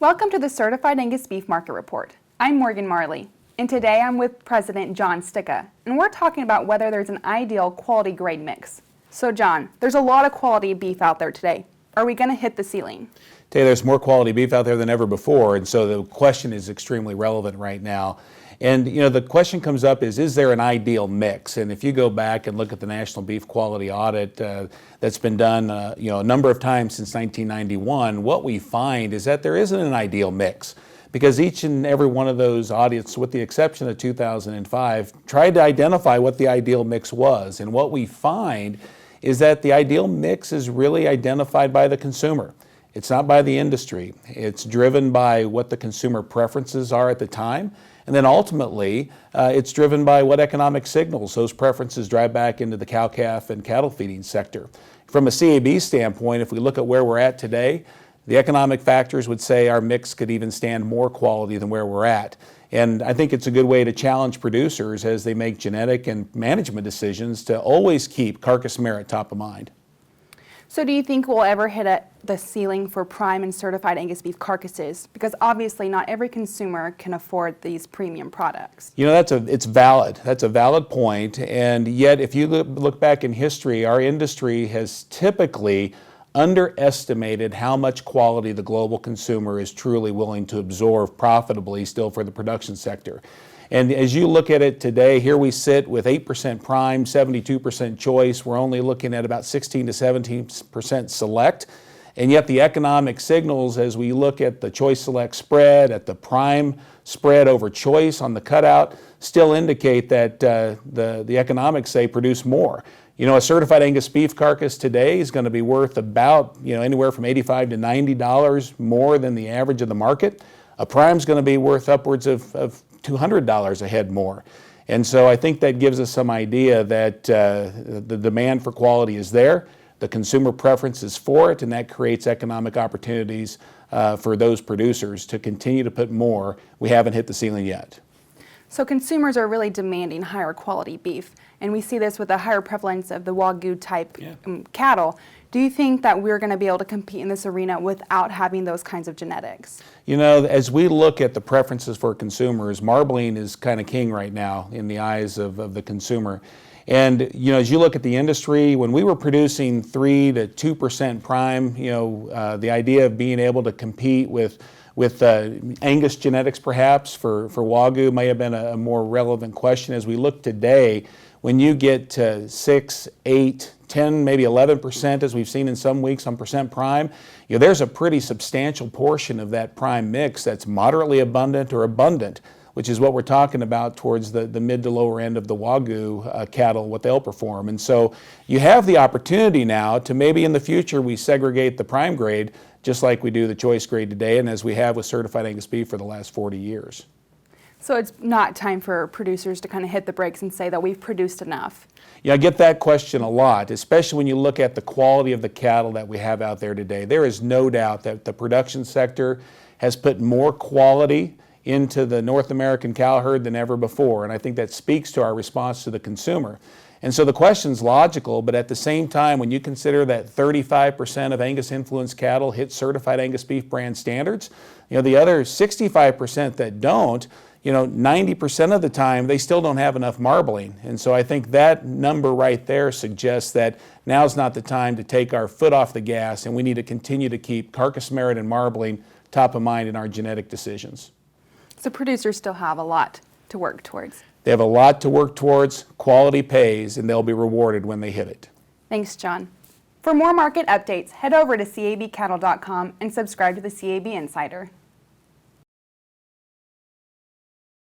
Welcome to the Certified Angus Beef Market Report. I'm Morgan Marley, and today I'm with President John Stika, and we're talking about whether there's an ideal quality grade mix. So John, there's a lot of quality beef out there today. Are we going to hit the ceiling? Today there's more quality beef out there than ever before, and so the question is extremely relevant right now. And the question comes up is there an ideal mix? And if you go back and look at the National Beef Quality Audit that's been done a number of times since 1991, what we find is that there isn't an ideal mix, because each and every one of those audits, with the exception of 2005, tried to identify what the ideal mix was. And what we find is that the ideal mix is really identified by the consumer. It's not by the industry. It's driven by what the consumer preferences are at the time. And then ultimately, it's driven by what economic signals those preferences drive back into the cow-calf and cattle feeding sector. From a CAB standpoint, if we look at where we're at today, the economic factors would say our mix could even stand more quality than where we're at. And I think it's a good way to challenge producers as they make genetic and management decisions to always keep carcass merit top of mind. So do you think we'll ever hit the ceiling for prime and certified Angus beef carcasses? Because obviously not every consumer can afford these premium products. It's valid. That's a valid point. And yet, if you look back in history, our industry has typically underestimated how much quality the global consumer is truly willing to absorb profitably still for the production sector. And as you look at it today, here we sit with 8% prime, 72% choice. We're only looking at about 16 to 17% select. And yet the economic signals, as we look at the choice select spread, at the prime spread over choice on the cutout, still indicate that the economics say produce more. A certified Angus beef carcass today is going to be worth about anywhere from $85 to $90 more than the average of the market. A prime is going to be worth upwards of $200 a head more. And so I think that gives us some idea that the demand for quality is there, the consumer preference is for it, and that creates economic opportunities for those producers to continue to put more. We haven't hit the ceiling yet. So consumers are really demanding higher quality beef, and we see this with a higher prevalence of the Wagyu type cattle. Do you think that we're going to be able to compete in this arena without having those kinds of genetics? As we look at the preferences for consumers, marbling is kind of king right now in the eyes of the consumer. And as you look at the industry, when we were producing 3 to 2% prime, the idea of being able to compete with Angus genetics perhaps for Wagyu may have been a more relevant question. As we look today, when you get to 6, 8, 10, maybe 11%, as we've seen in some weeks on percent prime, there's a pretty substantial portion of that prime mix that's moderately abundant or abundant, which is what we're talking about towards the mid to lower end of the Wagyu cattle, what they'll perform. And so you have the opportunity now to maybe in the future we segregate the prime grade just like we do the choice grade today and as we have with certified Angus beef for the last 40 years. So it's not time for producers to kind of hit the brakes and say that we've produced enough? Yeah, I get that question a lot, especially when you look at the quality of the cattle that we have out there today. There is no doubt that the production sector has put more quality into the North American cow herd than ever before, and I think that speaks to our response to the consumer. And so the question's logical, but at the same time, when you consider that 35% of Angus influenced cattle hit certified Angus beef brand standards, the other 65% that don't, 90% of the time, they still don't have enough marbling. And so I think that number right there suggests that now's not the time to take our foot off the gas, and we need to continue to keep carcass merit and marbling top of mind in our genetic decisions. So producers still have a lot to work towards. They have a lot to work towards. Quality pays, and they'll be rewarded when they hit it. Thanks, John. For more market updates, head over to cabcattle.com and subscribe to the CAB Insider.